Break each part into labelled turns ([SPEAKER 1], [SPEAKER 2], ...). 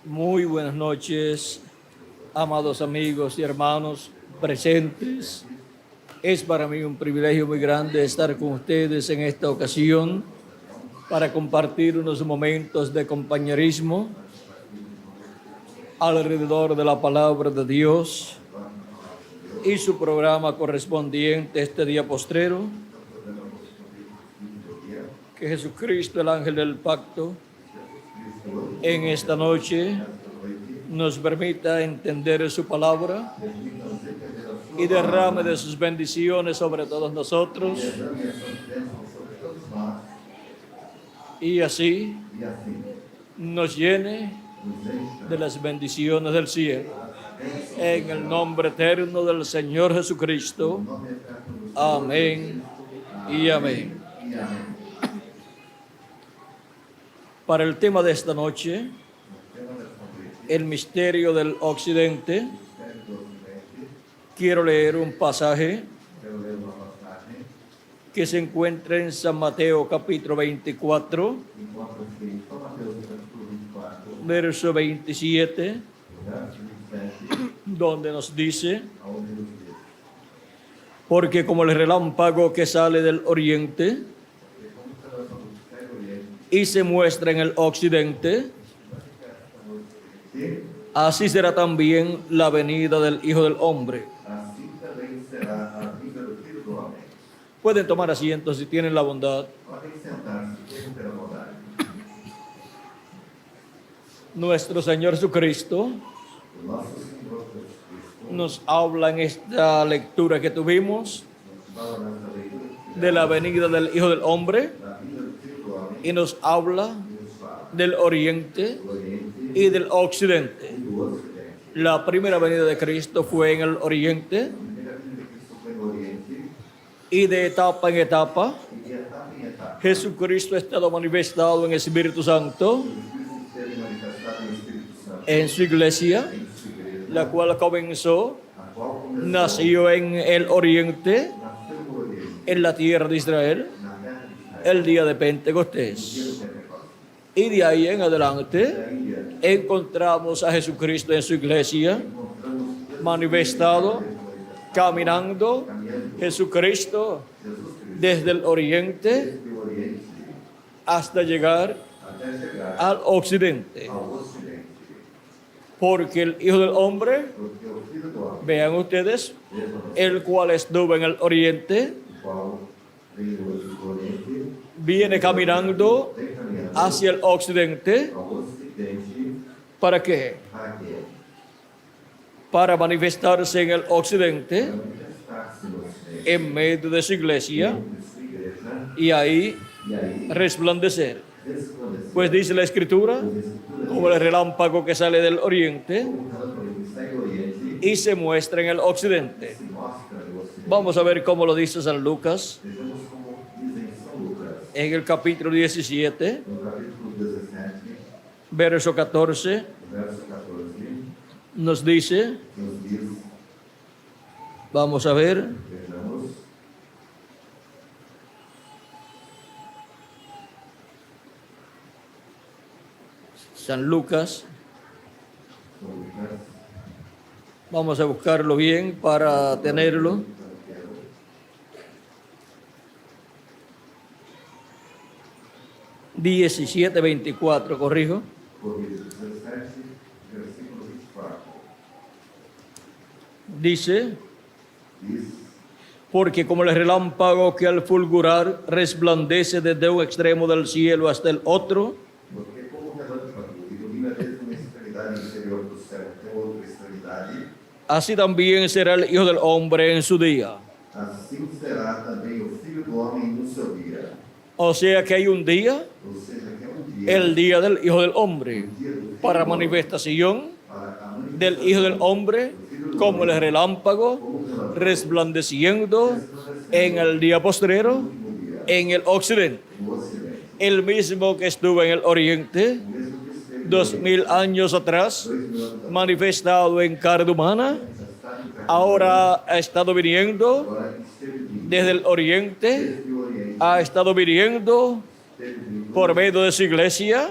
[SPEAKER 1] Muy buenas noches, amados amigos y hermanos presentes. Es para mí un privilegio muy grande estar con ustedes en esta ocasión para compartir unos momentos de compañerismo alrededor de la palabra de Dios y su programa correspondiente este día postrero. Que Jesucristo, el ángel del pacto, en esta noche nos permita entender su palabra y derrame de sus bendiciones sobre todos nosotros, y así nos llene de las bendiciones del cielo. En el nombre eterno del Señor Jesucristo. Amén y amén. Para el tema de esta noche, el misterio del occidente, quiero leer un pasaje que se encuentra en San Mateo capítulo 24, verso 27, donde nos dice: porque como el relámpago que sale del oriente y se muestra en el occidente, así será también la venida del Hijo del Hombre. Pueden tomar asiento si tienen la bondad. Nuestro Señor Jesucristo nos habla en esta lectura que tuvimos de la venida del Hijo del Hombre, y nos habla del oriente y del occidente. La primera venida de Cristo fue en el oriente, y de etapa en etapa Jesucristo ha estado manifestado en el Espíritu Santo en su iglesia, la cual nació en el oriente, en la tierra de Israel, el día de Pentecostés. Y de ahí en adelante encontramos a Jesucristo en su iglesia, manifestado, caminando, Jesucristo desde el oriente hasta llegar al occidente. Porque el Hijo del Hombre, vean ustedes, el cual estuvo en el oriente, viene caminando hacia el occidente. ¿Para qué? Para manifestarse en el occidente, en medio de su iglesia, y ahí resplandecer. Pues dice la Escritura, como el relámpago que sale del oriente y se muestra en el occidente. Vamos a ver cómo lo dice San Lucas en el capítulo 17, verso 14, nos dice, vamos a ver, San Lucas, vamos a buscarlo bien para tenerlo. Diecisiete, 24, corrijo. Dice, porque como el relámpago que al fulgurar resplandece desde un extremo del cielo hasta el otro, así también será el Hijo del Hombre en su día. O sea que hay un día, el día del Hijo del Hombre, para manifestación del Hijo del Hombre, como el relámpago resplandeciendo en el día postrero en el occidente. El mismo que estuvo en el oriente 2000 años atrás, manifestado en carne humana, ahora ha estado viniendo desde el oriente, ha estado viniendo por medio de su iglesia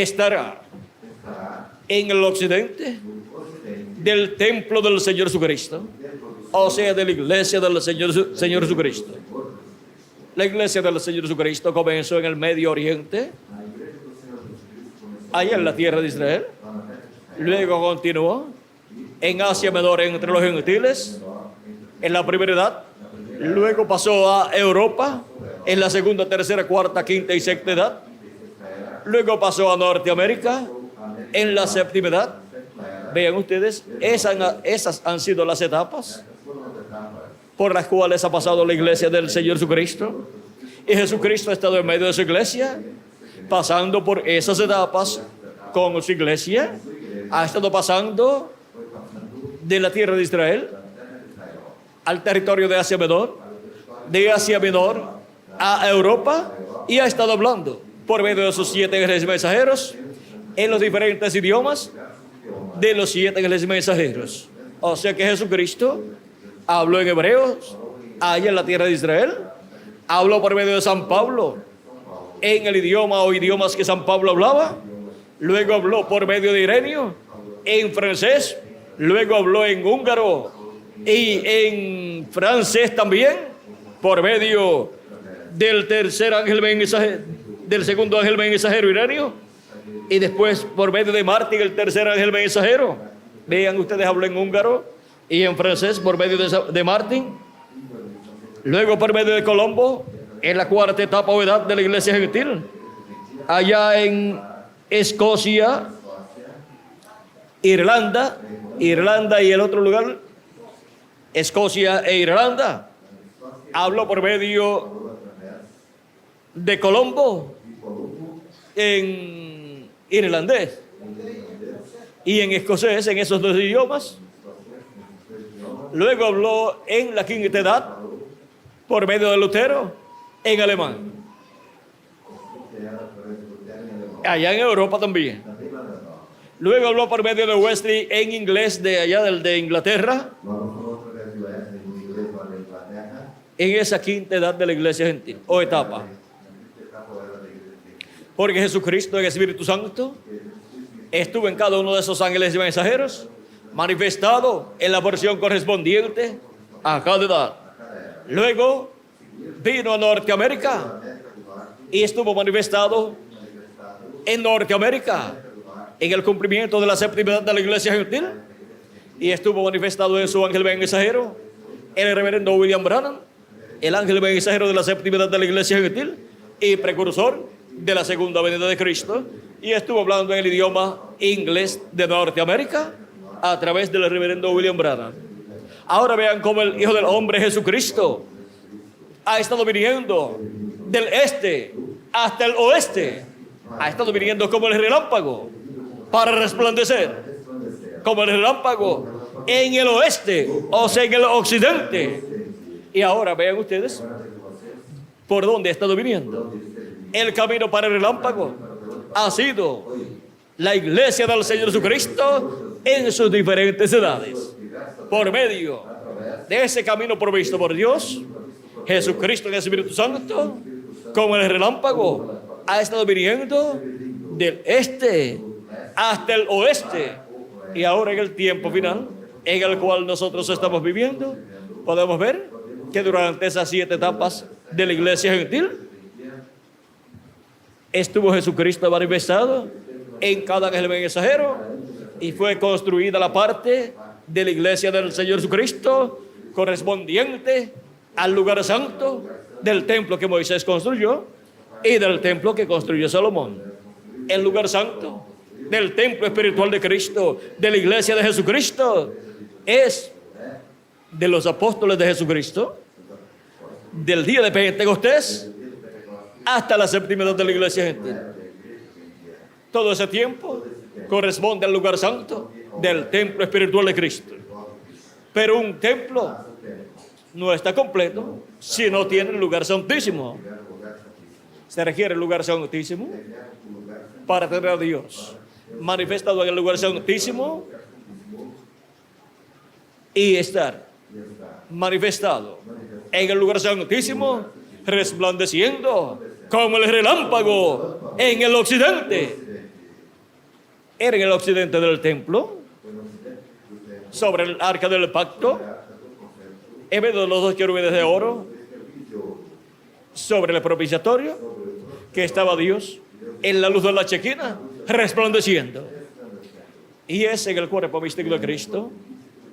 [SPEAKER 1] estará
[SPEAKER 2] estará
[SPEAKER 1] en el occidente
[SPEAKER 2] no ocidente
[SPEAKER 1] del templo del Señor Jesucristo, o sea, de la iglesia del Señor Jesucristo. La iglesia del Señor Jesucristo comenzó en el Medio Oriente,
[SPEAKER 2] a igreja do Senhor Jesus Cristo começou
[SPEAKER 1] allá en la tierra de Israel.
[SPEAKER 2] lá na terra de Israel,
[SPEAKER 1] Luego continuó en Asia Menor entre los gentiles en la primera edad. Luego pasó a Europa en la segunda, tercera, cuarta, quinta y sexta edad. Luego pasó a Norteamérica en la séptima edad. Vean ustedes, esas han sido las etapas por las cuales ha pasado la iglesia del Señor Jesucristo. Y Jesucristo ha estado en medio de su iglesia, pasando por esas etapas con su iglesia. Ha estado pasando de la tierra de Israel al territorio de Asia Menor, de Asia Menor a Europa, y ha estado hablando por medio de sus 7 ángeles mensajeros en los diferentes idiomas de los 7 ángeles mensajeros. O sea que Jesucristo habló en hebreos allá en la tierra de Israel, habló por medio de San Pablo en el idioma o idiomas que San Pablo hablaba, luego habló por medio de Ireneo en francés, luego habló en húngaro y en francés también, por medio del tercer ángel mensajero, del segundo ángel mensajero Ireneo, y después por medio de Martín, el tercer ángel mensajero. Vean ustedes, habló en húngaro y en francés por medio de Martín. Luego por medio de Colombo, en la cuarta etapa o edad de la iglesia gentil, allá en Escocia, Irlanda y el otro lugar, Escocia e Irlanda. Habló por medio de Colombo en irlandés y en escocés, en esos 2 idiomas. Luego habló en la quinta edad por medio de Lutero en alemán. Allá en Europa también. Luego habló por medio de Wesley en inglés de allá de Inglaterra, en esa quinta edad de la iglesia gentil o etapa. Porque Jesucristo, el Espíritu Santo, estuvo en cada uno de esos ángeles y mensajeros, manifestado en la porción correspondiente a cada edad. Luego vino a Norteamérica y estuvo manifestado en Norteamérica en el cumplimiento de la séptima edad de la iglesia gentil, y estuvo manifestado en su ángel mensajero, el reverendo William Branham, el ángel mensajero de la séptima edad de la iglesia gentil y precursor de la segunda venida de Cristo, y estuvo hablando en el idioma inglés de Norteamérica a través del reverendo William Branham. Ahora vean cómo el Hijo del Hombre, Jesucristo, ha estado viniendo del este hasta el oeste. Ha estado viniendo como el relámpago para resplandecer, como el relámpago en el oeste, o sea, en el occidente. Y ahora vean ustedes por dónde ha estado viniendo. El camino para el relámpago ha sido la iglesia del Señor Jesucristo en sus diferentes edades. Por medio de ese camino provisto por Dios, Jesucristo en el Espíritu Santo, como el relámpago, ha estado viniendo del este hasta el oeste. Y ahora en el tiempo final en el cual nosotros estamos viviendo, podemos ver que durante esas 7 etapas de la iglesia gentil estuvo Jesucristo manifestado en cada ángel mensajero, y fue construida la parte de la iglesia del Señor Jesucristo correspondiente al lugar santo del templo que Moisés construyó y del templo que construyó Salomón. El lugar santo del templo espiritual de Cristo, de la iglesia de Jesucristo, es de los apóstoles de Jesucristo, del día de Pentecostés hasta la séptima edad de la iglesia gentil. Todo ese tiempo corresponde al lugar santo del templo espiritual de Cristo. Pero un templo no está completo si no tiene el lugar santísimo. Se requiere el lugar santísimo para tener a Dios manifestado en el lugar santísimo y estar manifestado en el lugar santísimo, resplandeciendo como el relámpago en el occidente, era en el occidente del templo,
[SPEAKER 2] foi no ocidente do templo,
[SPEAKER 1] sobre el arca del pacto,
[SPEAKER 2] a arca do concerto,
[SPEAKER 1] en medio de los dos querubines de oro,
[SPEAKER 2] dois querubins de ouro,
[SPEAKER 1] sobre el propiciatorio,
[SPEAKER 2] sobre o trono,
[SPEAKER 1] que estaba Dios en la luz de la chequina, resplandeciendo. Y es en el cuerpo místico de Cristo,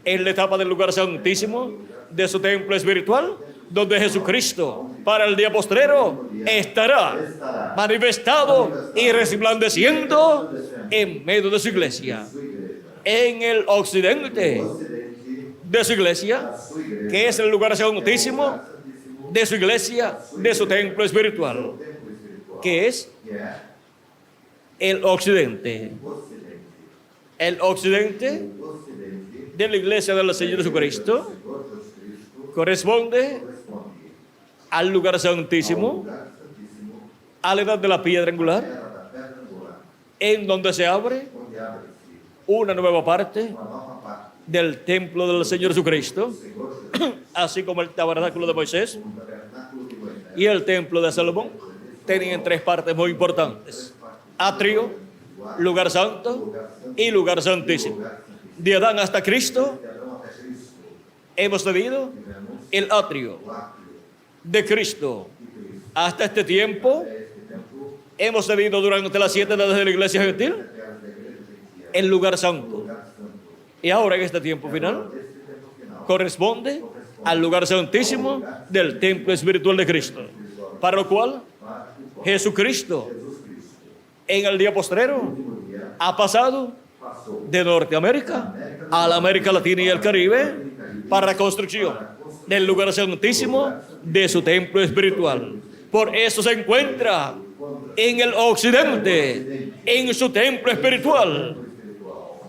[SPEAKER 1] en la etapa del lugar santísimo de su templo espiritual, donde Jesucristo, para el día postrero, estará manifestado y resplandeciendo en medio de su iglesia.
[SPEAKER 2] sua igreja,
[SPEAKER 1] En el occidente
[SPEAKER 2] ocidente
[SPEAKER 1] de su iglesia,
[SPEAKER 2] da sua igreja,
[SPEAKER 1] que es el lugar santísimo
[SPEAKER 2] santíssimo,
[SPEAKER 1] de su iglesia, de su templo espiritual,
[SPEAKER 2] templo espiritual,
[SPEAKER 1] que es
[SPEAKER 2] que é
[SPEAKER 1] el occidente.
[SPEAKER 2] o ocidente,
[SPEAKER 1] El occidente
[SPEAKER 2] o ocidente,
[SPEAKER 1] de la iglesia del Señor Jesucristo
[SPEAKER 2] Senhor Jesus Cristo,
[SPEAKER 1] corresponde
[SPEAKER 2] corresponde
[SPEAKER 1] al lugar
[SPEAKER 2] ao
[SPEAKER 1] santísimo,
[SPEAKER 2] lugar santíssimo,
[SPEAKER 1] a la edad de la piedra angular,
[SPEAKER 2] terra da pedra angular,
[SPEAKER 1] en donde se abre
[SPEAKER 2] onde abre-se
[SPEAKER 1] una nueva parte
[SPEAKER 2] uma nova parte
[SPEAKER 1] del templo del Señor Jesucristo,
[SPEAKER 2] do Senhor Jesus,
[SPEAKER 1] así como el tabernáculo de Moisés
[SPEAKER 2] como o tabernáculo de Moisés,
[SPEAKER 1] y el templo de Salomón, tenían tres partes muy importantes: atrio, lugar santo y lugar santísimo. De Adán hasta Cristo
[SPEAKER 2] de Adão até Cristo,
[SPEAKER 1] hemos tenido
[SPEAKER 2] tivemos
[SPEAKER 1] el atrio.
[SPEAKER 2] o átrio
[SPEAKER 1] De Cristo
[SPEAKER 2] de Cristo.
[SPEAKER 1] hasta este tiempo
[SPEAKER 2] Até este tempo,
[SPEAKER 1] hemos tenido durante las 7 edades de la iglesia gentil
[SPEAKER 2] até as da igreja gentil,
[SPEAKER 1] el lugar santo.
[SPEAKER 2] lugar santo.
[SPEAKER 1] Y ahora en este tiempo final
[SPEAKER 2] Este tempo final,
[SPEAKER 1] corresponde al lugar santísimo del templo espiritual de Cristo, para lo cual
[SPEAKER 2] para o qual
[SPEAKER 1] Jesucristo
[SPEAKER 2] Jesus Cristo,
[SPEAKER 1] en el día postrero
[SPEAKER 2] último dia,
[SPEAKER 1] ha pasado
[SPEAKER 2] passou
[SPEAKER 1] de Norteamérica a la América Latina y el Caribe para la construcción del lugar santísimo de su templo espiritual. Por eso se encuentra en el occidente, en su templo espiritual.
[SPEAKER 2] espiritual.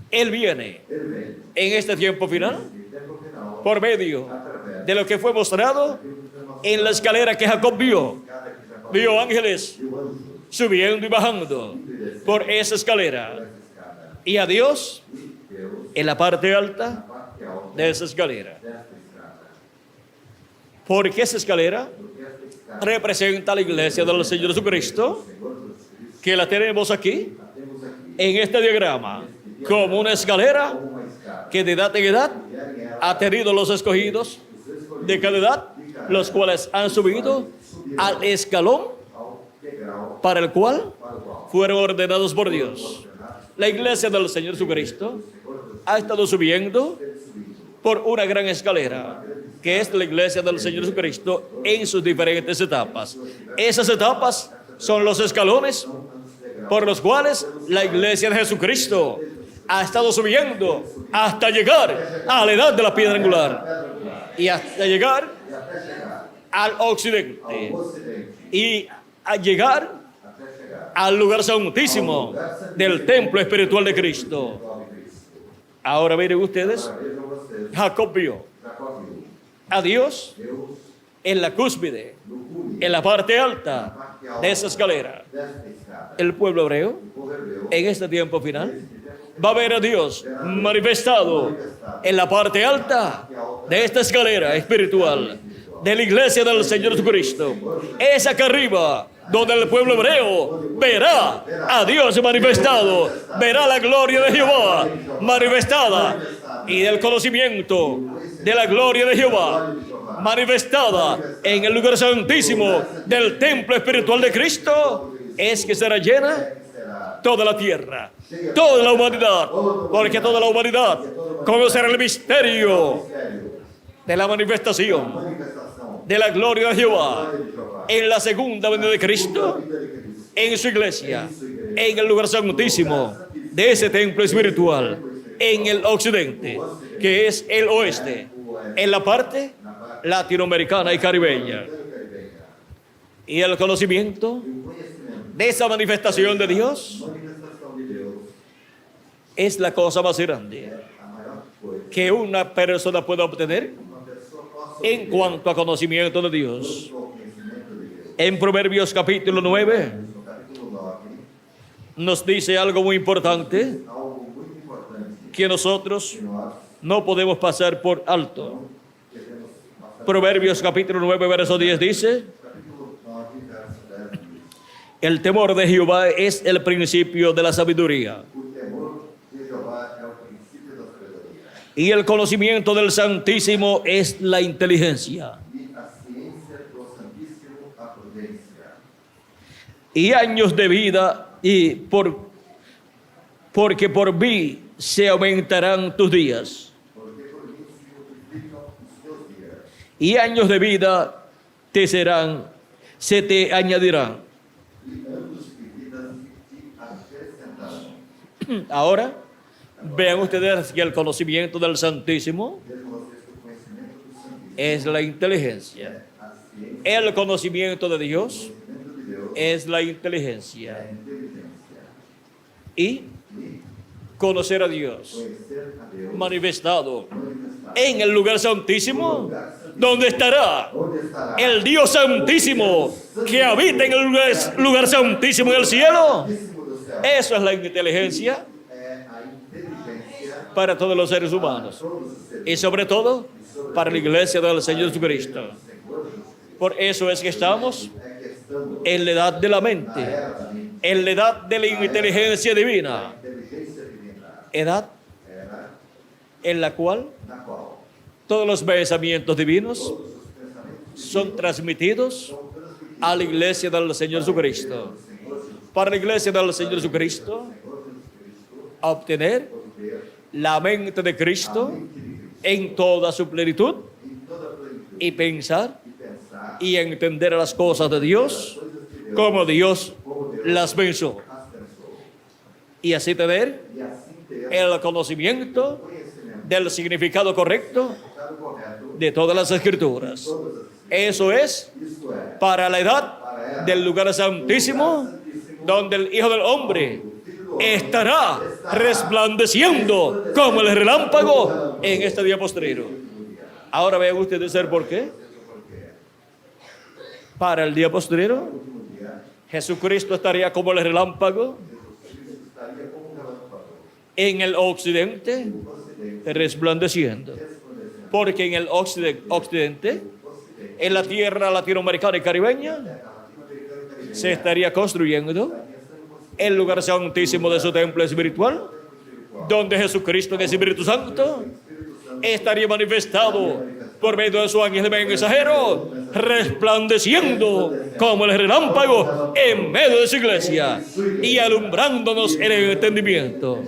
[SPEAKER 1] Él viene
[SPEAKER 2] Ele vem,
[SPEAKER 1] en este tiempo final
[SPEAKER 2] e tempo final,
[SPEAKER 1] por medio
[SPEAKER 2] através
[SPEAKER 1] de lo que fue mostrado en la escalera que Jacob vio.
[SPEAKER 2] cada que já
[SPEAKER 1] Vio ángeles
[SPEAKER 2] e o anjo
[SPEAKER 1] subiendo y bajando por esa escalera.
[SPEAKER 2] essa escada.
[SPEAKER 1] Y a Dios
[SPEAKER 2] E Deus,
[SPEAKER 1] en la parte
[SPEAKER 2] na
[SPEAKER 1] alta
[SPEAKER 2] parte alta
[SPEAKER 1] de esa escalera.
[SPEAKER 2] desta escada,
[SPEAKER 1] Porque esa escalera
[SPEAKER 2] porque esta escada
[SPEAKER 1] representa a la iglesia del Señor Jesucristo,
[SPEAKER 2] Senhor Jesus Cristo,
[SPEAKER 1] que la tenemos aquí
[SPEAKER 2] a temos aqui
[SPEAKER 1] en este diagrama como una escalera
[SPEAKER 2] como uma escada.
[SPEAKER 1] que de edad en edad
[SPEAKER 2] E em ela,
[SPEAKER 1] ha tenido los escogidos
[SPEAKER 2] os escolhidos
[SPEAKER 1] de cada edad, los cuales han subido al escalón
[SPEAKER 2] ao degrau
[SPEAKER 1] para el cual
[SPEAKER 2] para o qual
[SPEAKER 1] fueron ordenados por Dios. La iglesia del Señor Jesucristo ha estado subiendo por una gran escalera, que es la iglesia del Señor Jesucristo en sus diferentes etapas. Esas etapas son los escalones por los cuales la iglesia de Jesucristo ha estado subiendo hasta llegar a la edad de la piedra angular y hasta llegar al occidente
[SPEAKER 2] ocidente,
[SPEAKER 1] y a llegar
[SPEAKER 2] até chegar
[SPEAKER 1] al lugar santísimo del templo espiritual de Cristo.
[SPEAKER 2] ao Cristo.
[SPEAKER 1] Ahora miren ustedes,
[SPEAKER 2] Vejam vocês,
[SPEAKER 1] Jacob vio
[SPEAKER 2] Jacó viu
[SPEAKER 1] a Dios
[SPEAKER 2] Deus
[SPEAKER 1] en la cúspide,
[SPEAKER 2] no cume
[SPEAKER 1] en la parte alta de esa escalera.
[SPEAKER 2] desta escada.
[SPEAKER 1] El pueblo hebreo,
[SPEAKER 2] O povo hebreu,
[SPEAKER 1] en este tiempo final, va a ver a Dios manifestado en la parte alta de esta escalera espiritual de la iglesia del Señor Jesucristo. Es acá arriba donde el pueblo hebreo verá a Dios manifestado, verá la gloria de Jehová manifestada y del conocimiento de la gloria de Jehová manifestada en el lugar santísimo del templo espiritual de Cristo, es que será llena toda la tierra, toda la humanidad, porque toda la humanidad conocerá el misterio de la manifestación
[SPEAKER 2] manifestação
[SPEAKER 1] de la gloria de Jehová
[SPEAKER 2] de Jeová,
[SPEAKER 1] en la segunda venida de Cristo,
[SPEAKER 2] vida de Cristo,
[SPEAKER 1] en su iglesia, en el lugar santísimo de ese templo espiritual, en el occidente, que es el oeste, en la parte latinoamericana y caribeña. Y el conocimiento
[SPEAKER 2] o conhecimento,
[SPEAKER 1] de esa manifestación de Dios
[SPEAKER 2] manifestação de Deus
[SPEAKER 1] es la cosa más grande
[SPEAKER 2] a maior coisa
[SPEAKER 1] que una persona pueda obtener
[SPEAKER 2] uma pessoa possa
[SPEAKER 1] en cuanto a conocimiento de Dios.
[SPEAKER 2] o conhecimento de Deus.
[SPEAKER 1] En Proverbios capítulo 9
[SPEAKER 2] No capítulo 9,
[SPEAKER 1] nos dice algo muy importante
[SPEAKER 2] algo muito importante
[SPEAKER 1] que nosotros
[SPEAKER 2] que nós
[SPEAKER 1] no podemos pasar por alto.
[SPEAKER 2] devemos passar.
[SPEAKER 1] Proverbios capítulo 9 verso 10 dice:
[SPEAKER 2] Capítulo 9, verso 10 diz:
[SPEAKER 1] El temor de Jehová es el principio de la sabiduría.
[SPEAKER 2] O temor de Jeová é o princípio da sabedoria.
[SPEAKER 1] Y el conocimiento del Santísimo es la inteligencia.
[SPEAKER 2] E a ciência do Santíssimo, a prudência.
[SPEAKER 1] Y años de vida, porque por mí se aumentarán tus días.
[SPEAKER 2] Porque por mim se multiplicam os teus dias.
[SPEAKER 1] Y años de vida se te añadirán.
[SPEAKER 2] E anos de vida se te acrescentarão.
[SPEAKER 1] Ahora, vean ustedes que el conocimiento del Santísimo
[SPEAKER 2] Vejam vocês que o conhecimento do Santíssimo
[SPEAKER 1] es la inteligencia.
[SPEAKER 2] a ciência,
[SPEAKER 1] El conocimiento de Dios
[SPEAKER 2] o conhecimento de Deus
[SPEAKER 1] es la
[SPEAKER 2] é a
[SPEAKER 1] inteligencia.
[SPEAKER 2] inteligência.
[SPEAKER 1] Y
[SPEAKER 2] E
[SPEAKER 1] conocer a Dios
[SPEAKER 2] conhecer a Deus
[SPEAKER 1] manifestado
[SPEAKER 2] manifestado
[SPEAKER 1] en el lugar santísimo, donde estará
[SPEAKER 2] onde estará
[SPEAKER 1] el Dios santísimo que habita en el lugar santísimo en el cielo.
[SPEAKER 2] Santíssimo do céu.
[SPEAKER 1] Eso es la inteligencia
[SPEAKER 2] É a inteligência
[SPEAKER 1] para todos los seres
[SPEAKER 2] para
[SPEAKER 1] humanos
[SPEAKER 2] todos os seres
[SPEAKER 1] y sobre todo para la iglesia del Señor Jesucristo.
[SPEAKER 2] do Senhor Jesus.
[SPEAKER 1] Por eso es que estamos
[SPEAKER 2] É que estamos
[SPEAKER 1] en la edad de la
[SPEAKER 2] na
[SPEAKER 1] mente,
[SPEAKER 2] era da mente,
[SPEAKER 1] en la edad de la inteligencia divina,
[SPEAKER 2] inteligência divina,
[SPEAKER 1] edad
[SPEAKER 2] era
[SPEAKER 1] en la cual
[SPEAKER 2] na qual
[SPEAKER 1] todos los pensamientos divinos
[SPEAKER 2] todos os pensamentos
[SPEAKER 1] son transmitidos
[SPEAKER 2] são transmitidos
[SPEAKER 1] a la iglesia del Señor Jesucristo.
[SPEAKER 2] ao Senhor Jesus.
[SPEAKER 1] Para la iglesia del Señor Jesucristo,
[SPEAKER 2] Senhor Jesus Cristo,
[SPEAKER 1] a obtener
[SPEAKER 2] obter
[SPEAKER 1] la mente de Cristo
[SPEAKER 2] a mente de Cristo
[SPEAKER 1] en toda su plenitud
[SPEAKER 2] em toda a plenitude
[SPEAKER 1] y pensar
[SPEAKER 2] e pensar
[SPEAKER 1] y entender las cosas de Dios
[SPEAKER 2] coisas de Deus
[SPEAKER 1] como Dios
[SPEAKER 2] como Deus
[SPEAKER 1] las pensó.
[SPEAKER 2] as pensou.
[SPEAKER 1] Y así tener
[SPEAKER 2] E assim ter
[SPEAKER 1] el conocimiento
[SPEAKER 2] conhecimento
[SPEAKER 1] del significado correcto
[SPEAKER 2] correto
[SPEAKER 1] de todas las escrituras.
[SPEAKER 2] todas as
[SPEAKER 1] Eso es
[SPEAKER 2] Isso é
[SPEAKER 1] para la edad del lugar santísimo, donde el Hijo del Hombre estará resplandeciendo como el relámpago en este día postrero. Ahora vean ustedes el por qué. Para el día postrero, Jesucristo estaría como el relámpago
[SPEAKER 2] estaria como um relâmpago
[SPEAKER 1] en el occidente,
[SPEAKER 2] no ocidente,
[SPEAKER 1] resplandeciendo.
[SPEAKER 2] resplandecendo.
[SPEAKER 1] Porque en el occidente, en la tierra latinoamericana y caribeña, se estaría construyendo el lugar santísimo de su templo espiritual, donde Jesucristo en el Espíritu Santo estaría manifestado por medio de su ángel mensajero, resplandeciendo como el relámpago en medio de su iglesia y alumbrándonos en el entendimiento.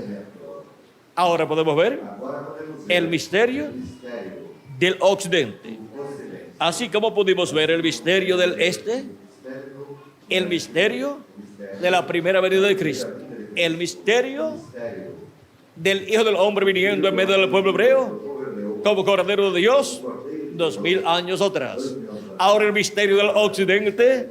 [SPEAKER 1] Ahora podemos ver
[SPEAKER 2] Agora podemos ver
[SPEAKER 1] el misterio
[SPEAKER 2] o mistério
[SPEAKER 1] del occidente,
[SPEAKER 2] do ocidente,
[SPEAKER 1] así como pudimos ver el misterio del este,
[SPEAKER 2] mistério
[SPEAKER 1] el misterio de la primera venida de Cristo, el misterio del Hijo del Hombre viniendo en medio del pueblo hebreo como Cordero de Dios 2000 años atrás. Ahora el misterio del occidente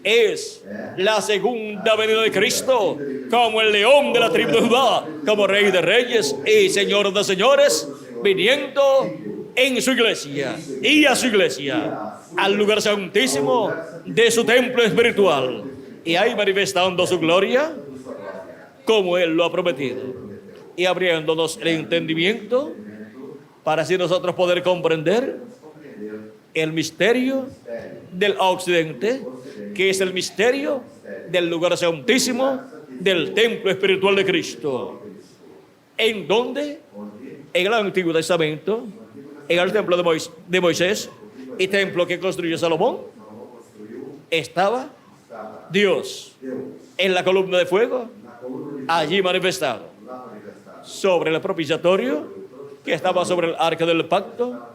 [SPEAKER 1] es la segunda venida de Cristo como el león de la tribu de Judá, como Rey de Reyes y Señor de Señores, viniendo en su iglesia y a su iglesia, al lugar santísimo de su templo espiritual, y ahí manifestando su gloria como Él lo ha prometido, y abriéndonos el entendimiento para así nosotros poder comprender el misterio del occidente, que es el misterio del lugar santísimo del templo espiritual de Cristo, en donde en el Antiguo Testamento, en el templo de Moisés y templo que construyó Salomón, estaba Dios en la columna de fuego, allí manifestado, sobre el propiciatorio que estaba sobre el arca del pacto,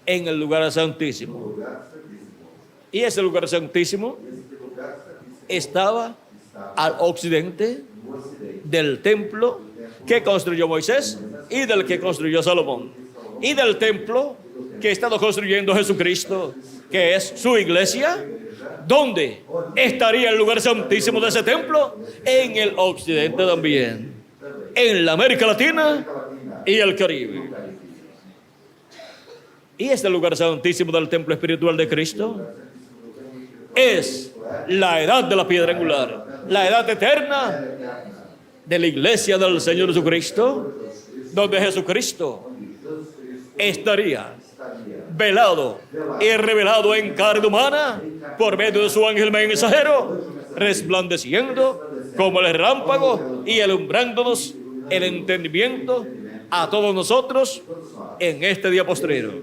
[SPEAKER 1] en el lugar santísimo. Y ese lugar santísimo estaba al occidente del templo que construyó Moisés y del que construyó Salomón, y del templo que ha estado construyendo Jesucristo, que es su iglesia. ¿Dónde estaría el lugar santísimo de ese templo? En el occidente también, en la América Latina y el Caribe. Y este lugar santísimo del templo espiritual de Cristo es la edad de la piedra angular, la edad eterna de la iglesia del Señor Jesucristo, donde Jesucristo estaría velado y revelado en carne humana por medio de su ángel mensajero, resplandeciendo como el relámpago y alumbrándonos el entendimiento a todos nosotros en este día postrero.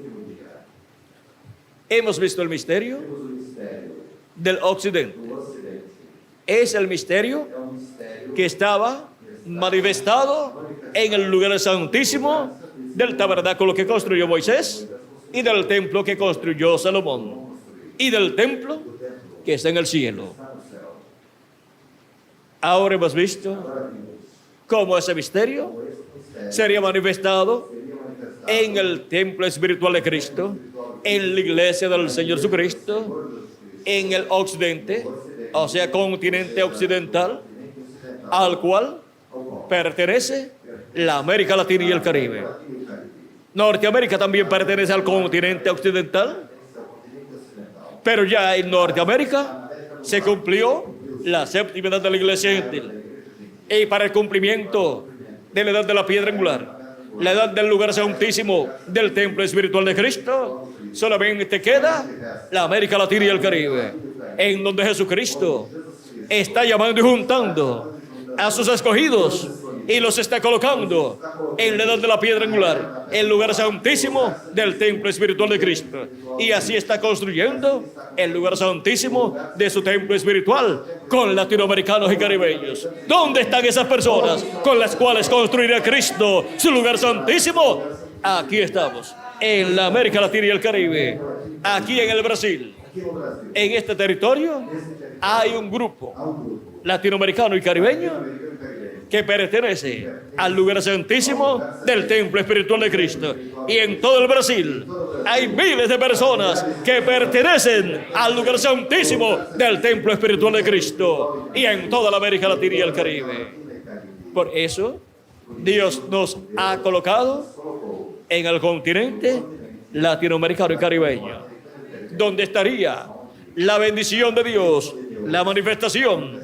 [SPEAKER 1] Hemos visto el misterio del occidente. Es el misterio que estaba manifestado en el lugar santísimo del tabernáculo que construyó Moisés y del templo que construyó Salomón y del templo que está en el cielo. Ahora hemos visto cómo ese misterio sería manifestado en el templo espiritual de Cristo, en la iglesia del Señor Jesucristo, en el occidente, o sea, continente occidental, al cual pertenece la América Latina y el Caribe. Norteamérica también pertenece al continente occidental, pero ya en Norteamérica se cumplió la séptima edad de la iglesia gentil. Y para el cumplimiento de la edad de la piedra angular, la edad del lugar santísimo del templo espiritual de Cristo, solamente queda la América Latina y el Caribe, en donde Jesucristo está llamando y juntando a sus escogidos y los está colocando en la edad de la piedra angular, el lugar santísimo del templo espiritual de Cristo. Y así está construyendo el lugar santísimo de su templo espiritual con latinoamericanos y caribeños. ¿Dónde están esas personas con las cuales construirá Cristo su lugar santísimo? Aquí estamos, en la América Latina y el Caribe, aquí en el Brasil. En este territorio hay un grupo latinoamericano y caribeño que pertenece al lugar santísimo del templo espiritual de Cristo. Y en todo el Brasil hay miles de personas que pertenecen al lugar santísimo del templo espiritual de Cristo. Y en toda la América Latina y el Caribe. Por eso, Dios nos ha colocado en el continente latinoamericano y caribeño, donde estaría la bendición de Dios, la manifestación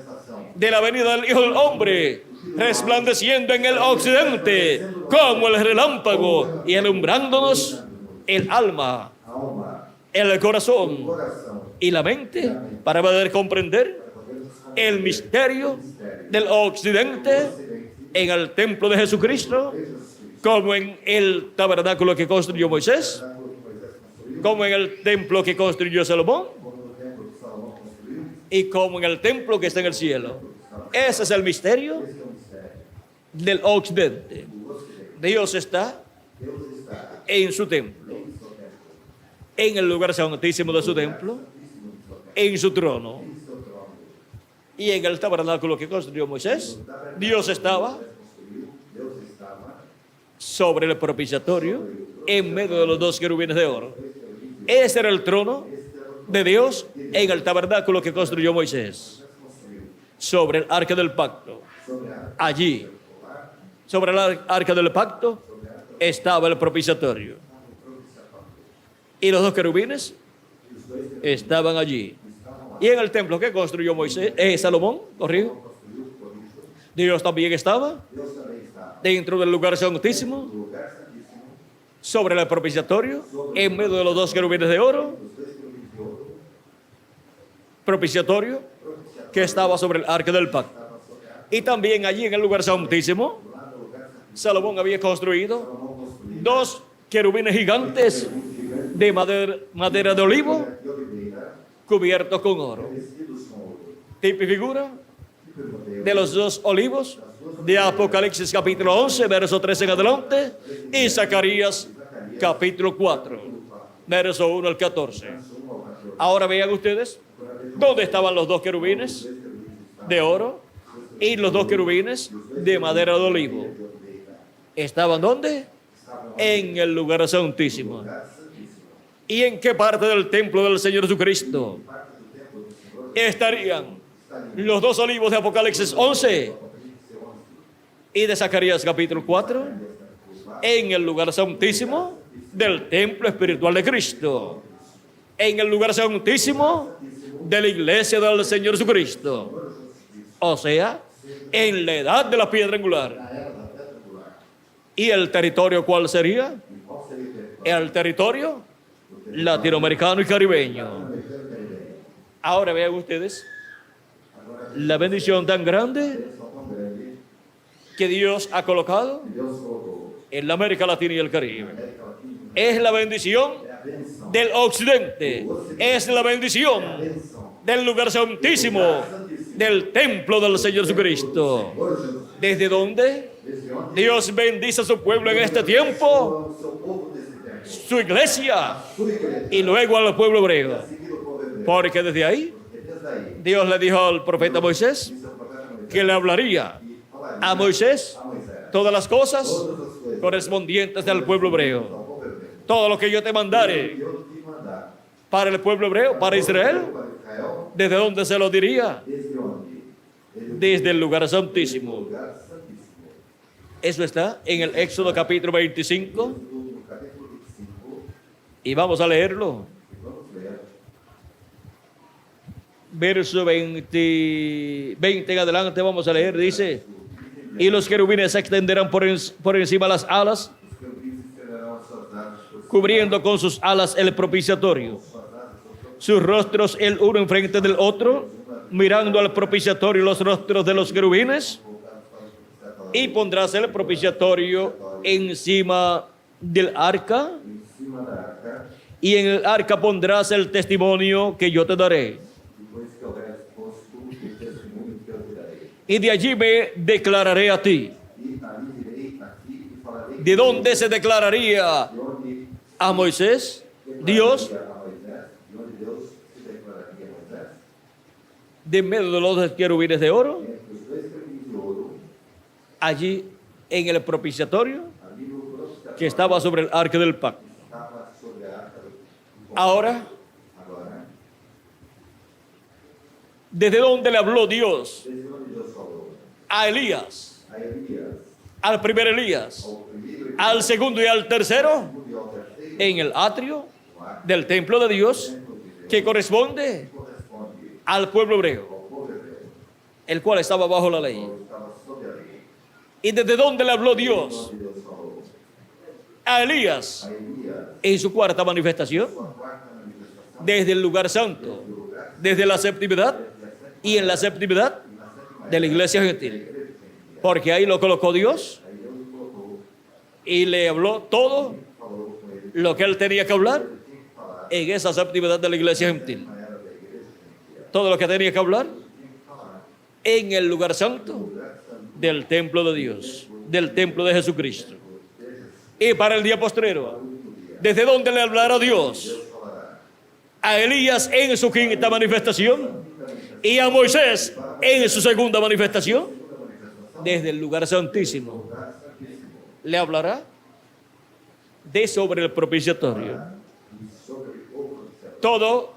[SPEAKER 1] de la venida del Hijo del Hombre, resplandeciendo en el occidente como el relámpago y alumbrándonos el alma, el corazón y la mente para poder comprender el misterio del occidente en el templo de Jesucristo, como en el tabernáculo que construyó Moisés, como en el templo que construyó Salomón y como en el templo que está en el cielo. Ese es el misterio del occidente. Dios está en su templo, en el lugar santísimo de su templo, en su trono. Y en el tabernáculo que construyó Moisés, Dios estaba sobre el propiciatorio, en medio de los dos querubines de oro. Ese era el trono de Dios en el tabernáculo que construyó Moisés, sobre el arca del pacto. Allí, sobre el arca del pacto, estaba el propiciatorio. Y los dos querubines estaban allí. Y en el templo que construyó Salomón, corrijo, Dios también estaba dentro del lugar santísimo, sobre el propiciatorio, en medio de los dos querubines de oro. Propiciatorio que estaba sobre el arca del pacto. Y también allí en el lugar santísimo, Salomón había construido dos querubines gigantes de madera de olivo cubiertos con oro. Tipo y figura de los dos olivos de Apocalipsis capítulo 11, verso 13 en adelante, y Zacarías capítulo 4, verso 1 al 14. Ahora vean ustedes dónde estaban los dos querubines de oro y los dos querubines de madera de olivo. ¿Estaban dónde? En el lugar santísimo. ¿Y en qué parte del templo del Señor Jesucristo estarían los dos olivos de Apocalipsis 11 y de Zacarías capítulo 4? En el lugar santísimo del templo espiritual de Cristo, en el lugar santísimo de la iglesia del Señor Jesucristo, o sea, en la edad de la piedra angular. ¿Y el territorio cuál sería? El territorio latinoamericano y caribeño. Ahora vean ustedes la bendición tan grande que Dios ha colocado en la América Latina y el Caribe. Es la bendición del occidente, es la bendición del lugar santísimo, del templo del Señor Jesucristo, desde donde Dios bendice a su pueblo en este tiempo, su iglesia, y luego al pueblo hebreo, porque desde ahí Dios le dijo al profeta Moisés que le hablaría a Moisés todas las cosas correspondientes al pueblo hebreo. Todo lo que yo te mandare para el pueblo hebreo, para Israel, ¿desde dónde se lo diría? Desde el lugar santísimo. Eso está en el Éxodo capítulo 25. Y vamos a leerlo. Verso 20 en adelante vamos a leer. Dice: y los querubines se extenderán por encima de las alas, cubriendo con sus alas el propiciatorio, sus rostros el uno enfrente del otro, mirando al propiciatorio los rostros de los querubines, y pondrás el propiciatorio encima del arca, y en el arca pondrás el testimonio que yo te daré. Y de allí me declararé a ti. ¿De dónde se declararía a Moisés Dios? De medio de los querubines de oro, allí en el propiciatorio que estaba sobre el arca del pacto. Ahora, ¿desde dónde le habló Dios a Elías? Al primer Elías, al segundo y al tercero, en el atrio del templo de Dios, que corresponde al pueblo hebreo, el cual estaba bajo la ley. ¿Y desde dónde le habló Dios a Elías en su cuarta manifestación? Desde el lugar santo, desde la septimidad, y en la septimidad de la iglesia gentil, porque ahí lo colocó Dios y le habló todo lo que él tenía que hablar en esa septimidad de la iglesia gentil. Todo lo que tenía que hablar en el lugar santo del templo de Dios, del templo de Jesucristo. Y para el día postrero, ¿desde dónde le hablará Dios a Elías en su quinta manifestación y a Moisés en su segunda manifestación? Desde el lugar santísimo le hablará de sobre el propiciatorio. Todo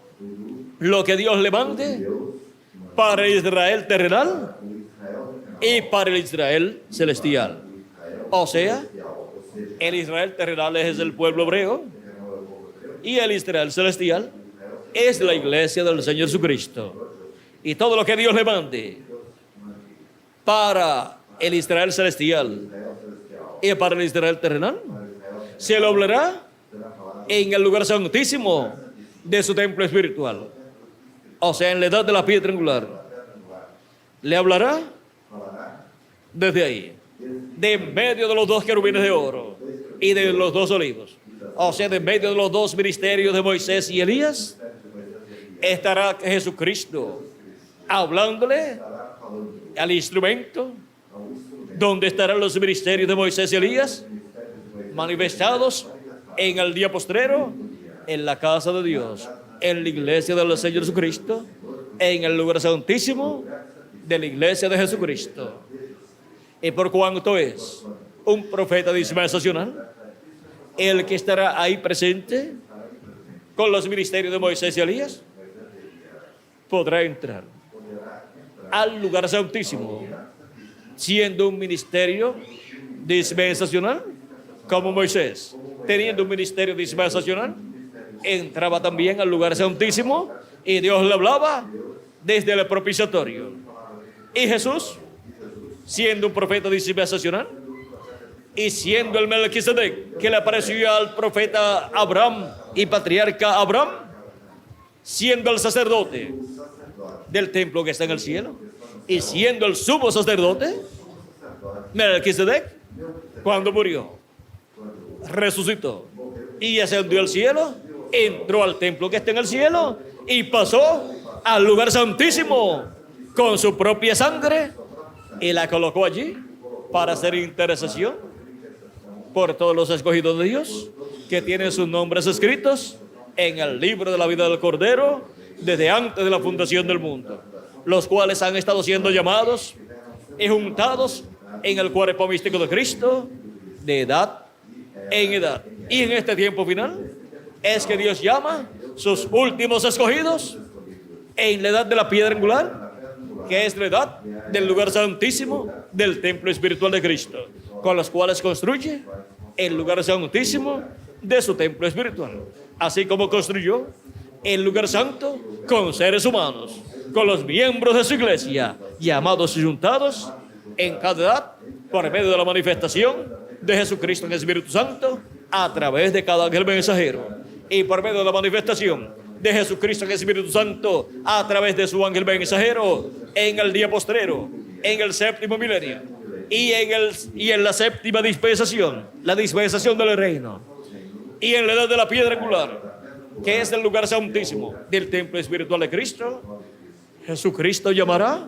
[SPEAKER 1] lo que Dios le mande para el Israel terrenal y para el Israel celestial. O sea, el Israel terrenal es el pueblo hebreo y el Israel celestial es la iglesia del Señor Jesucristo. Y todo lo que Dios le mande para el Israel celestial y para el Israel terrenal, se lo hablará en el lugar santísimo de su templo espiritual. O sea, en la edad de la piedra angular. Le hablará desde ahí, de en medio de los dos querubines de oro y de los dos olivos. O sea, de en medio de los dos ministerios de Moisés y Elías, estará Jesucristo hablándole al instrumento donde estarán los ministerios de Moisés y Elías manifestados en el día postrero en la casa de Dios, en la iglesia del Señor Jesucristo, en el lugar santísimo de la iglesia de Jesucristo. Y por cuanto es un profeta dispensacional, el que estará ahí presente con los ministerios de Moisés y Elías podrá entrar al lugar santísimo, siendo un ministerio dispensacional como Moisés, teniendo un ministerio dispensacional, entraba también al lugar santísimo y Dios le hablaba desde el propiciatorio. Y Jesús, siendo un profeta dispensacional y siendo el Melquisedec que le apareció al profeta Abraham y patriarca Abraham, siendo el sacerdote del templo que está en el cielo, y siendo el sumo sacerdote, Melquisedec, cuando murió, resucitó y ascendió al cielo, entró al templo que está en el cielo y pasó al lugar santísimo con su propia sangre y la colocó allí para hacer intercesión por todos los escogidos de Dios que tienen sus nombres escritos en el libro de la vida del Cordero desde antes de la fundación del mundo, los cuales han estado siendo llamados y juntados en el cuerpo místico de Cristo de edad en edad. Y en este tiempo final es que Dios llama sus últimos escogidos en la edad de la piedra angular, que es la edad del lugar santísimo del templo espiritual de Cristo, con los cuales construye el lugar santísimo de su templo espiritual, así como construyó el lugar santo con seres humanos, con los miembros de su iglesia, llamados y juntados en cada edad por medio de la manifestación de Jesucristo en el Espíritu Santo a través de cada ángel mensajero, y por medio de la manifestación de Jesucristo en el Espíritu Santo a través de su ángel mensajero en el día postrero, en el séptimo milenio y en la séptima dispensación, la dispensación del reino, y en la edad de la piedra angular, que es el lugar santísimo del templo espiritual de Cristo. Jesucristo llamará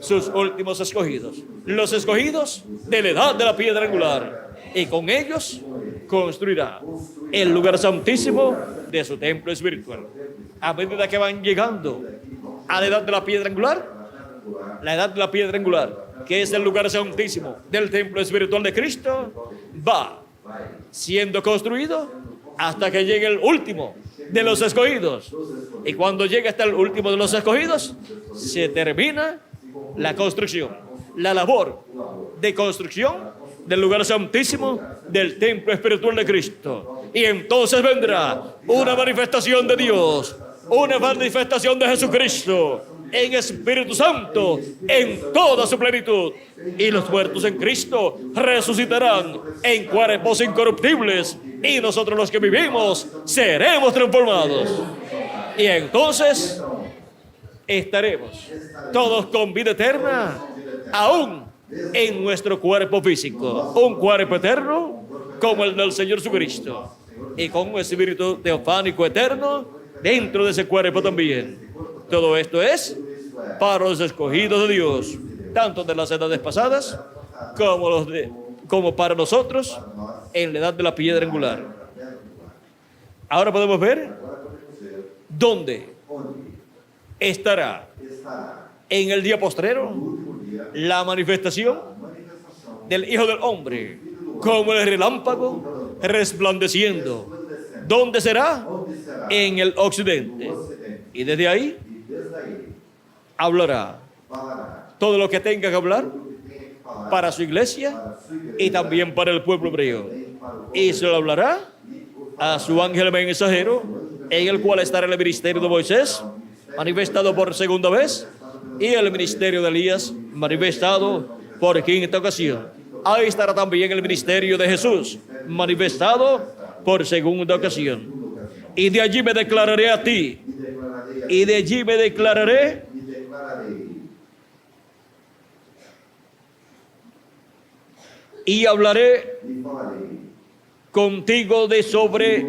[SPEAKER 1] sus últimos escogidos, los escogidos de la edad de la piedra angular, y con ellos construirá el lugar santísimo de su templo espiritual. A medida que van llegando a la edad de la piedra angular, la edad de la piedra angular, que es el lugar santísimo del templo espiritual de Cristo, va siendo construido hasta que llegue el último de los escogidos. Y cuando llegue hasta el último de los escogidos, se termina la construcción, la labor de construcción del lugar santísimo del templo espiritual de Cristo. Y entonces vendrá una manifestación de Dios, una manifestación de Jesucristo en Espíritu Santo en toda su plenitud, y los muertos en Cristo resucitarán en cuerpos incorruptibles, y nosotros los que vivimos seremos transformados, y entonces estaremos todos con vida eterna aún en nuestro cuerpo físico, un cuerpo eterno como el del Señor Jesucristo, y con un espíritu teofánico eterno dentro de ese cuerpo también. Todo esto es para los escogidos de Dios, tanto de las edades pasadas como para nosotros en la edad de la piedra angular. Ahora podemos ver dónde estará en el día postrero la manifestación del Hijo del Hombre como el relámpago resplandeciendo. ¿Dónde será? En el occidente. Y desde ahí hablará todo lo que tenga que hablar para su iglesia y también para el pueblo hebreo. Y se lo hablará a su ángel mensajero, en el cual estará el ministerio de Moisés, manifestado por segunda vez, y el ministerio de Elías, manifestado por quinta ocasión. Ahí estará también el ministerio de Jesús, manifestado por segunda ocasión. Y de allí me declararé a ti, y de allí me declararé y hablaré contigo de sobre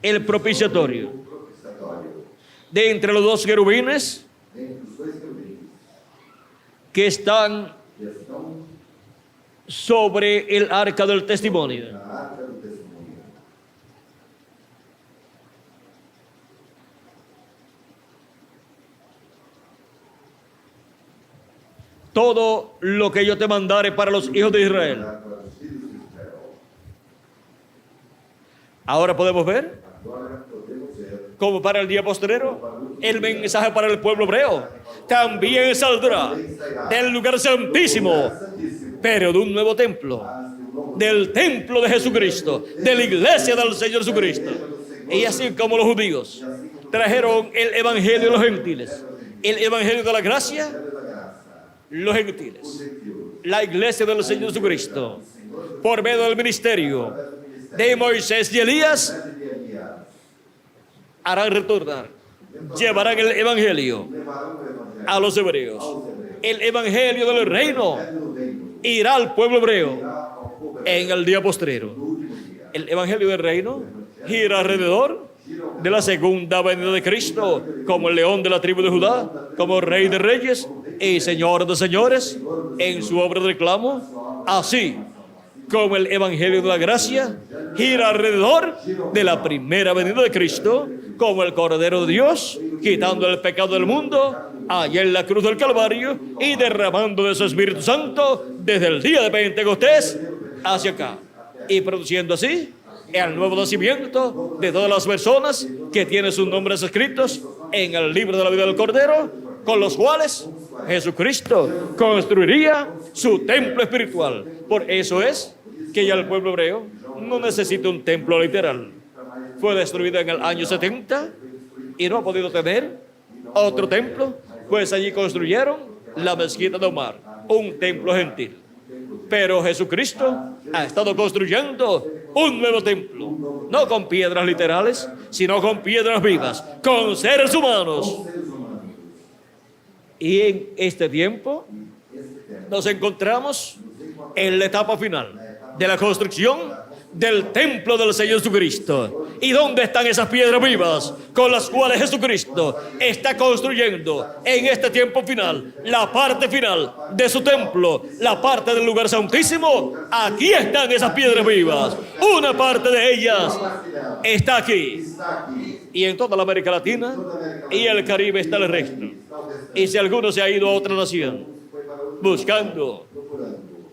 [SPEAKER 1] el propiciatorio. De entre los dos querubines que están sobre el arca del testimonio. Todo lo que yo te mandare para los hijos de Israel. Ahora podemos ver, como para el día postrero, el mensaje para el pueblo hebreo también saldrá del lugar santísimo, pero de un nuevo templo, del templo de Jesucristo, de la iglesia del Señor Jesucristo. Y así como los judíos trajeron el evangelio de los gentiles, el evangelio de la gracia, los gentiles, la iglesia del Señor Jesucristo por medio del ministerio de Moisés y Elías, harán retornar, llevarán el evangelio a los hebreos. El evangelio del reino irá al pueblo hebreo en el día postrero. El evangelio del reino gira alrededor de la segunda venida de Cristo, como el león de la tribu de Judá, como rey de reyes y señor de señores, en su obra de reclamo, así como el evangelio de la gracia gira alrededor de la primera venida de Cristo, como el Cordero de Dios, quitando el pecado del mundo, allá en la cruz del Calvario, y derramando de su Espíritu Santo desde el día de Pentecostés hacia acá, y produciendo así el nuevo nacimiento de todas las personas que tienen sus nombres escritos en el libro de la vida del Cordero, con los cuales Jesucristo construiría su templo espiritual. Por eso es que ya el pueblo hebreo no necesita un templo literal. Fue destruido en el año 70 y no ha podido tener otro templo, pues allí construyeron la mezquita de Omar, un templo gentil. Pero Jesucristo ha estado construyendo un nuevo templo, no con piedras literales, sino con piedras vivas, con seres humanos. Y en este tiempo nos encontramos en la etapa final de la construcción del templo del Señor Jesucristo. ¿Y dónde están esas piedras vivas con las cuales Jesucristo está construyendo en este tiempo final la parte final de su templo, la parte del lugar santísimo? Aquí están esas piedras vivas. Una parte de ellas está aquí. Y en toda la América Latina y el Caribe está el resto. Y si alguno se ha ido a otra nación buscando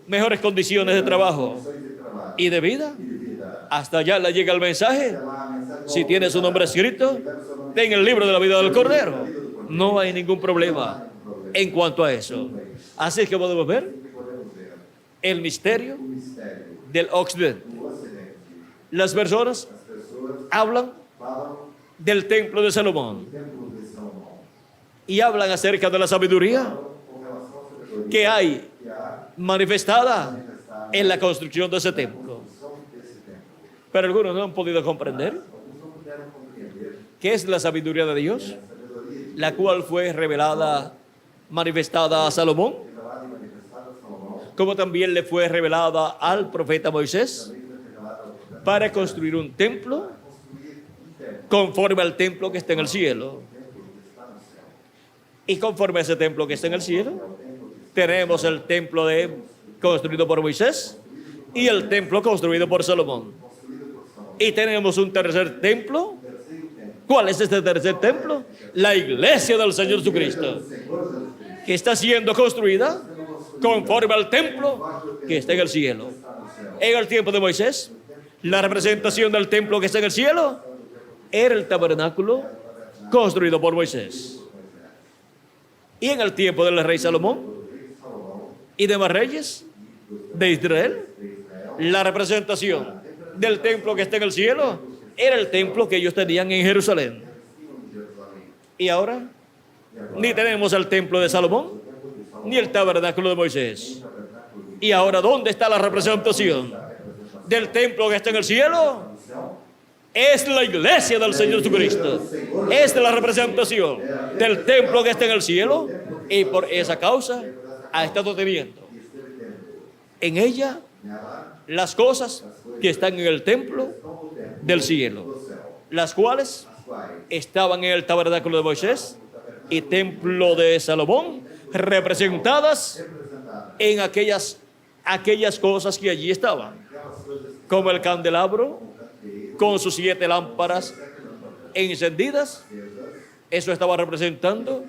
[SPEAKER 1] mejores condiciones de trabajo y de vida, hasta allá le llega el mensaje. Si tiene su nombre escrito en el libro de la vida del Cordero, no hay ningún problema en cuanto a eso. Así que podemos ver el misterio del occidente. Las personas hablan del templo de Salomón y hablan acerca de la sabiduría que hay manifestada en la construcción de ese templo. Pero algunos no han podido comprender qué es la sabiduría de Dios, la cual fue revelada, manifestada a Salomón, como también le fue revelada al profeta Moisés, para construir un templo conforme al templo que está en el cielo. Y conforme a ese templo que está en el cielo, tenemos el templo construido por Moisés y el templo construido por Salomón. Y tenemos un tercer templo. ¿Cuál es este tercer templo? La iglesia del Señor Jesucristo, que está siendo construida conforme al templo que está en el cielo. En el tiempo de Moisés, la representación del templo que está en el cielo era el tabernáculo construido por Moisés. Y en el tiempo del rey Salomón y demás reyes de Israel, la representación del templo que está en el cielo era el templo que ellos tenían en Jerusalén. Y ahora ni tenemos el templo de Salomón ni el tabernáculo de Moisés. Y ahora, ¿dónde está la representación del templo que está en el cielo? Es la iglesia del Señor Jesucristo. Es la representación del templo que está en el cielo, y por esa causa ha estado teniendo en ella las cosas que están en el templo del cielo, las cuales estaban en el tabernáculo de Moisés y templo de Salomón, representadas en aquellas cosas que allí estaban, como el candelabro con sus 7 lámparas encendidas. Eso estaba representando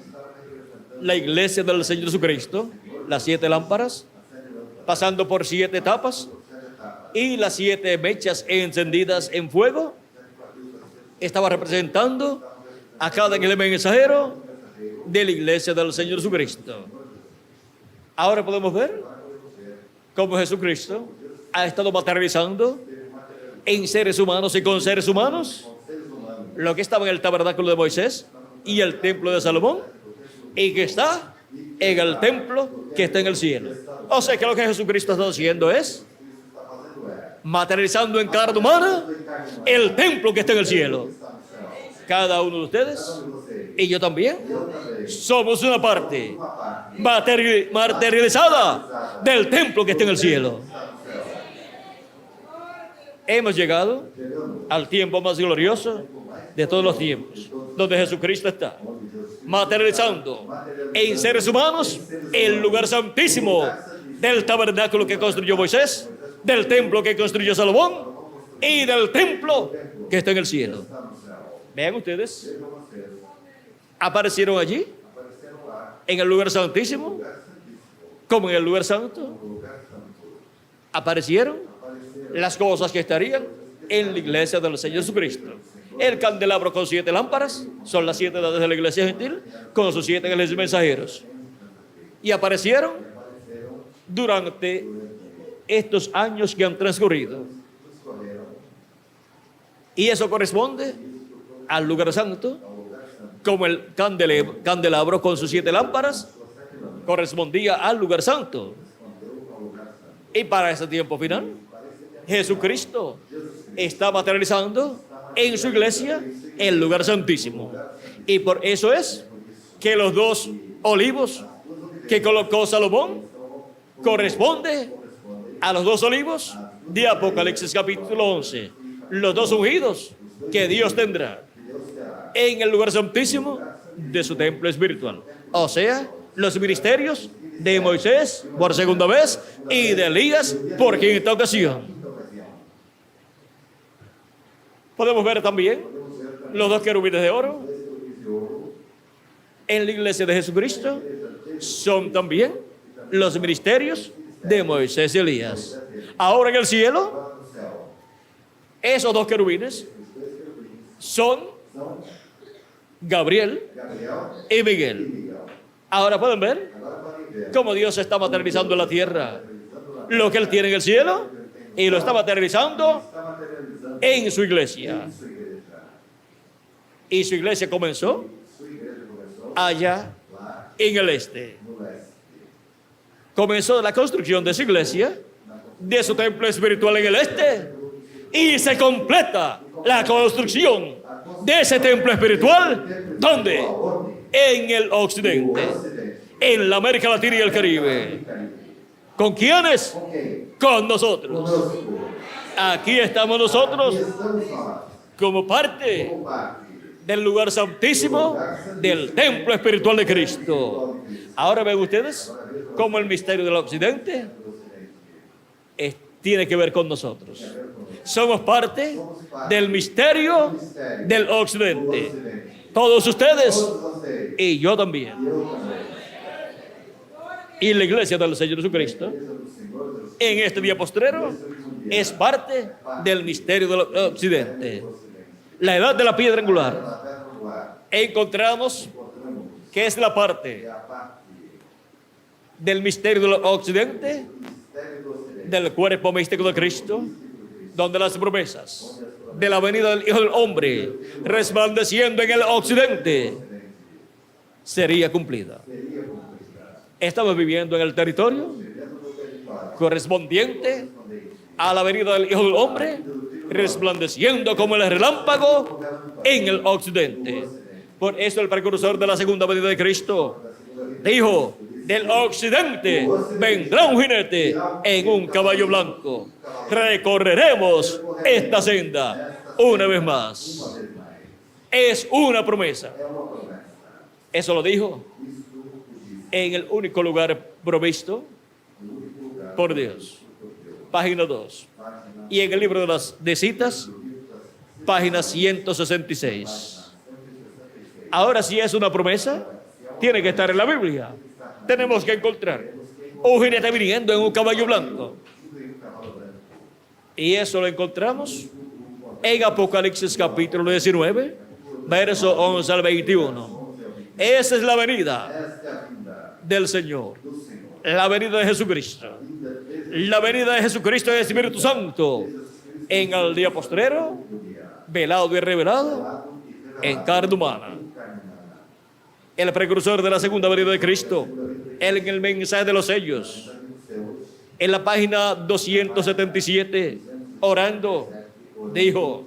[SPEAKER 1] la iglesia del Señor Jesucristo, las 7 lámparas pasando por 7 etapas, y las 7 mechas encendidas en fuego estaba representando a cada mensajero de la iglesia del Señor Jesucristo. Ahora podemos ver cómo Jesucristo ha estado materializando en seres humanos y con seres humanos lo que estaba en el tabernáculo de Moisés y el templo de Salomón, y que está en el templo que está en el cielo. O sea que lo que Jesucristo está haciendo es materializando en carne humana el templo que está en el cielo. Cada uno de ustedes y yo también somos una parte materializada del templo que está en el cielo. Hemos llegado al tiempo más glorioso de todos los tiempos, donde Jesucristo está materializando en seres humanos el lugar santísimo del tabernáculo que construyó Moisés, del templo que construyó Salomón y del templo que está en el cielo. Vean ustedes, aparecieron allí en el lugar santísimo como en el lugar santo. Aparecieron las cosas que estarían en la iglesia del Señor Jesucristo. El candelabro con 7 lámparas son las 7 edades de la iglesia gentil con sus 7 ángeles mensajeros. Y aparecieron durante estos años que han transcurrido. Y eso corresponde al lugar santo, como el candelabro con sus 7 lámparas correspondía al lugar santo. Y para ese tiempo final, Jesucristo está materializando en su iglesia el lugar santísimo. Y por eso es que los 2 olivos que colocó Salomón corresponde a los 2 olivos de Apocalipsis capítulo 11. Los 2 ungidos que Dios tendrá en el lugar santísimo de su templo espiritual. O sea, los ministerios de Moisés por segunda vez y de Elías por quinta ocasión. Podemos ver también los 2 querubines de oro en la iglesia de Jesucristo. Son también los ministerios de Moisés y Elías. Ahora en el cielo, esos 2 querubines son Gabriel y Miguel. Ahora pueden ver cómo Dios está materializando en la tierra lo que Él tiene en el cielo y lo está materializando en su iglesia. Y su iglesia comenzó allá en el este. Comenzó la construcción de su iglesia, de su templo espiritual en el este, y se completa la construcción de ese templo espiritual, ¿dónde? En el occidente, en la América Latina y el Caribe. ¿Con quiénes? Con nosotros. Aquí estamos nosotros como parte del lugar santísimo del templo espiritual de Cristo. Ahora ven ustedes cómo el misterio del occidente tiene que ver con nosotros. Somos parte del misterio del occidente. Todos ustedes y yo también. Y la iglesia del Señor Jesucristo en este día postrero es parte del misterio del occidente. La edad de la piedra angular. Encontramos que es la parte del misterio del occidente, del cuerpo místico de Cristo, donde las promesas de la venida del Hijo del Hombre resplandeciendo en el occidente sería cumplida. Estamos viviendo en el territorio correspondiente a la venida del Hijo del Hombre resplandeciendo como el relámpago en el occidente. Por eso el precursor de la segunda venida de Cristo dijo: del occidente vendrá un jinete en un caballo blanco. Recorreremos esta senda una vez más. Es una promesa. Eso lo dijo en el único lugar provisto por Dios. Página 2. Y en el libro de citas, página 166. Ahora, si es una promesa, tiene que estar en la Biblia. Tenemos que encontrar un jinete viniendo en un caballo blanco. Y eso lo encontramos en Apocalipsis capítulo 19, verso 11 al 21. Esa es la venida del Señor, la venida de Jesucristo, la venida de Jesucristo y el Espíritu Santo en el día postrero, velado y revelado en carne humana. El precursor de la segunda venida de Cristo, en el mensaje de los sellos, en la página 277, orando, dijo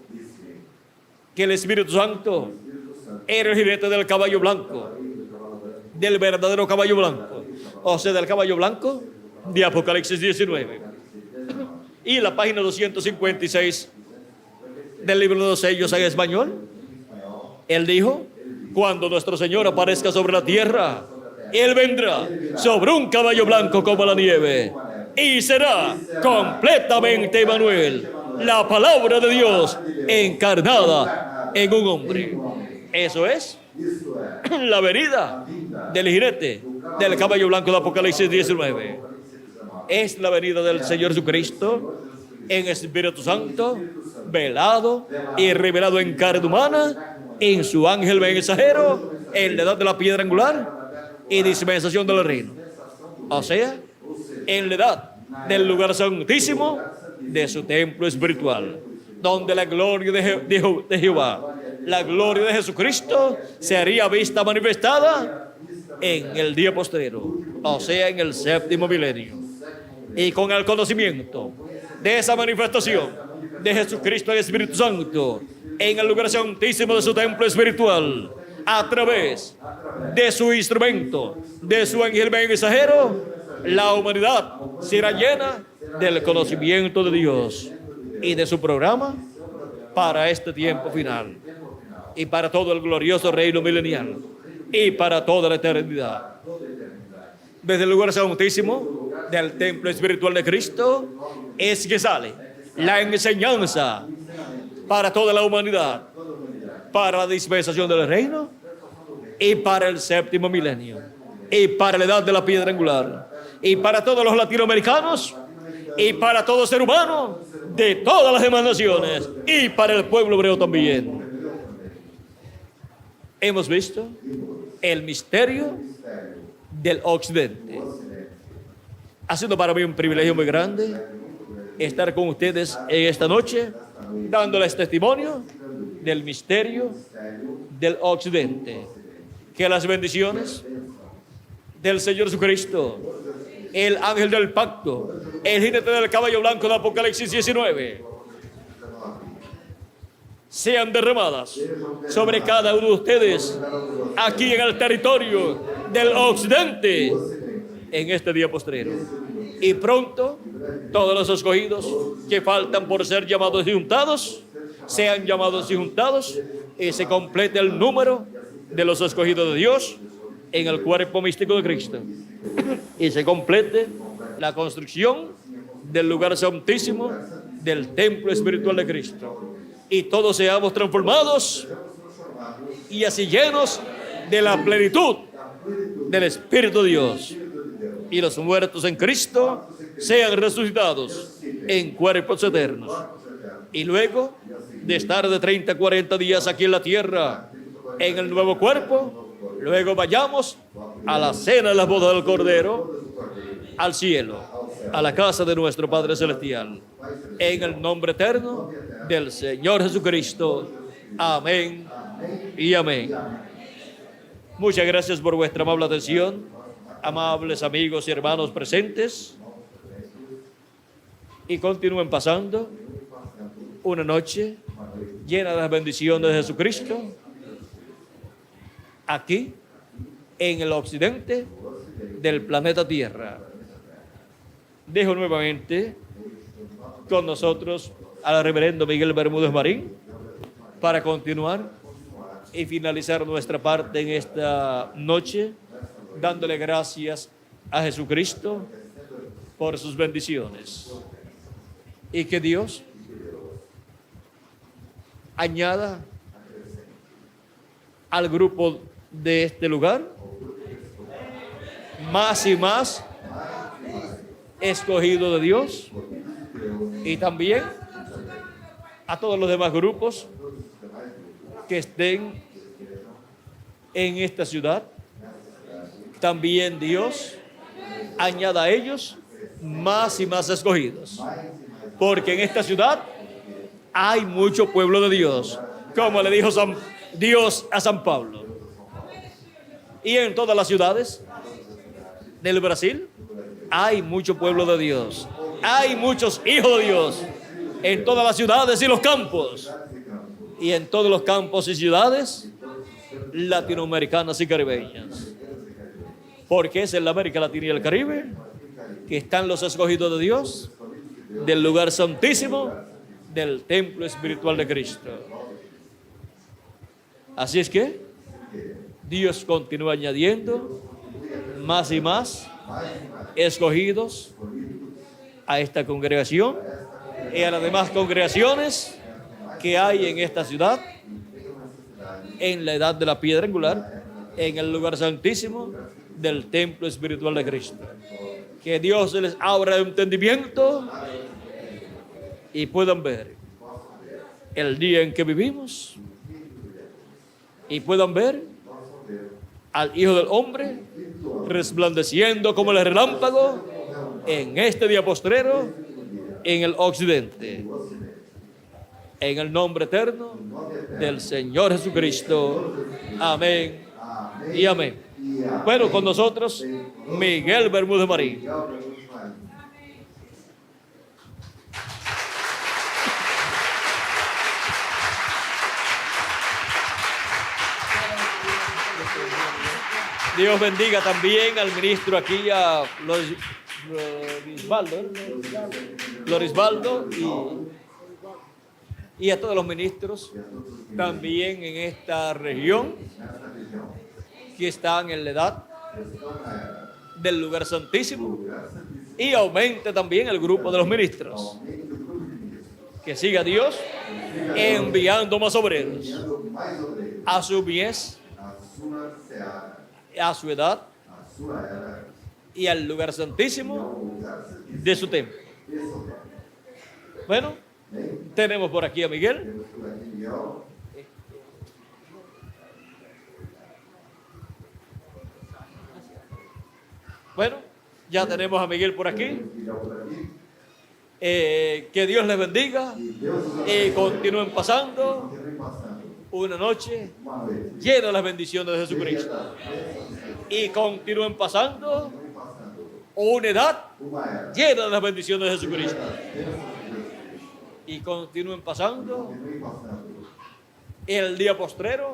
[SPEAKER 1] que el Espíritu Santo era el jinete del caballo blanco, del verdadero caballo blanco, o sea, del caballo blanco de Apocalipsis 19. Y la página 256 del libro de los sellos en español, él dijo: cuando nuestro Señor aparezca sobre la tierra, Él vendrá sobre un caballo blanco como la nieve, y será completamente Emmanuel, la palabra de Dios encarnada en un hombre. Eso es la venida del jinete del caballo blanco de Apocalipsis 19. Es la venida del Señor Jesucristo en Espíritu Santo, velado y revelado en carne humana, en su ángel mensajero, en la edad de la piedra angular y dispensación del reino. O sea, en la edad del lugar santísimo de su templo espiritual, donde la gloria de Jehová, la gloria de Jesucristo, sería vista manifestada en el día postrero, o sea, en el séptimo milenio. Y con el conocimiento de esa manifestación de Jesucristo y Espíritu Santo en el lugar santísimo de su templo espiritual, a través de su instrumento, de su ángel mensajero, la humanidad será llena del conocimiento de Dios y de su programa para este tiempo final y para todo el glorioso reino milenial y para toda la eternidad. Desde el lugar santísimo del templo espiritual de Cristo es que sale la enseñanza para toda la humanidad, para la dispensación del reino y para el séptimo milenio y para la edad de la piedra angular y para todos los latinoamericanos y para todo ser humano de todas las demás naciones y para el pueblo hebreo también. Hemos visto el misterio del occidente. Ha sido para mí un privilegio muy grande estar con ustedes en esta noche, dándoles testimonio del misterio del occidente. Que las bendiciones del Señor Jesucristo, el ángel del pacto, el jinete del caballo blanco de Apocalipsis 19, sean derramadas sobre cada uno de ustedes aquí en el territorio del occidente en este día postrero. Y pronto todos los escogidos que faltan por ser llamados y juntados sean llamados y juntados y se complete el número de los escogidos de Dios en el cuerpo místico de Cristo y se complete la construcción del lugar santísimo del templo espiritual de Cristo y todos seamos transformados y así llenos de la plenitud del Espíritu de Dios, y los muertos en Cristo sean resucitados en cuerpos eternos. Y luego de estar de 30 a 40 días aquí en la tierra en el nuevo cuerpo, luego vayamos a la cena de las bodas del Cordero, al cielo, a la casa de nuestro Padre Celestial, en el nombre eterno del Señor Jesucristo. Amén y amén. Muchas gracias por vuestra amable atención, amables amigos y hermanos presentes, y continúen pasando una noche llena de las bendiciones de Jesucristo aquí en el occidente del planeta Tierra. Dejo nuevamente con nosotros al reverendo Miguel Bermúdez Marín para continuar y finalizar nuestra parte en esta noche, dándole gracias a Jesucristo por sus bendiciones. Y que Dios añada al grupo de este lugar más y más escogido de Dios, y también a todos los demás grupos que estén en esta ciudad. También Dios añada a ellos más y más escogidos, porque en esta ciudad hay mucho pueblo de Dios, como le dijo Dios a San Pablo. Y en todas las ciudades del Brasil hay mucho pueblo de Dios, hay muchos hijos de Dios en todas las ciudades y los campos, y en todos los campos y ciudades latinoamericanas y caribeñas. Porque es en la América Latina y el Caribe que están los escogidos de Dios, del lugar santísimo, del templo espiritual de Cristo. Así es que Dios continúa añadiendo más y más escogidos a esta congregación y a las demás congregaciones que hay en esta ciudad, en la edad de la piedra angular, en el lugar santísimo del templo espiritual de Cristo. Que Dios les abra el entendimiento y puedan ver el día en que vivimos y puedan ver al Hijo del Hombre resplandeciendo como el relámpago en este día postrero en el occidente. En el nombre eterno del Señor Jesucristo. Amén y amén. Bueno, con nosotros Miguel Bermúdez Marín. Dios bendiga también al ministro aquí, a Lorisbaldo y a todos los ministros también en esta región que están en la edad del lugar santísimo, y aumente también el grupo de los ministros. Que siga Dios enviando más obreros a su mies, a su edad y al lugar santísimo de su templo. Bueno, tenemos por aquí a Miguel. Bueno, ya tenemos a Miguel por aquí. Que Dios les bendiga y continúen pasando una noche llena de las bendiciones de Jesucristo. Y continúen pasando una edad llena de las bendiciones de Jesucristo. Y continúen pasando el día postrero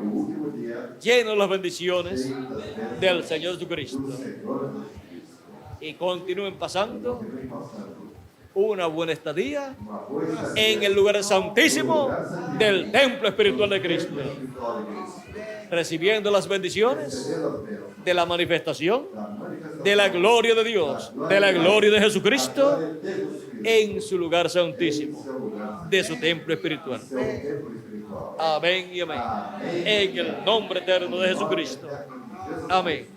[SPEAKER 1] lleno de las bendiciones del Señor Jesucristo. Y continúen pasando una buena estadía en el lugar santísimo del templo espiritual de Cristo, recibiendo las bendiciones de la manifestación de la gloria de Dios, de la gloria de Jesucristo en su lugar santísimo, de su templo espiritual. Amén y amén. En el nombre eterno de Jesucristo. Amén.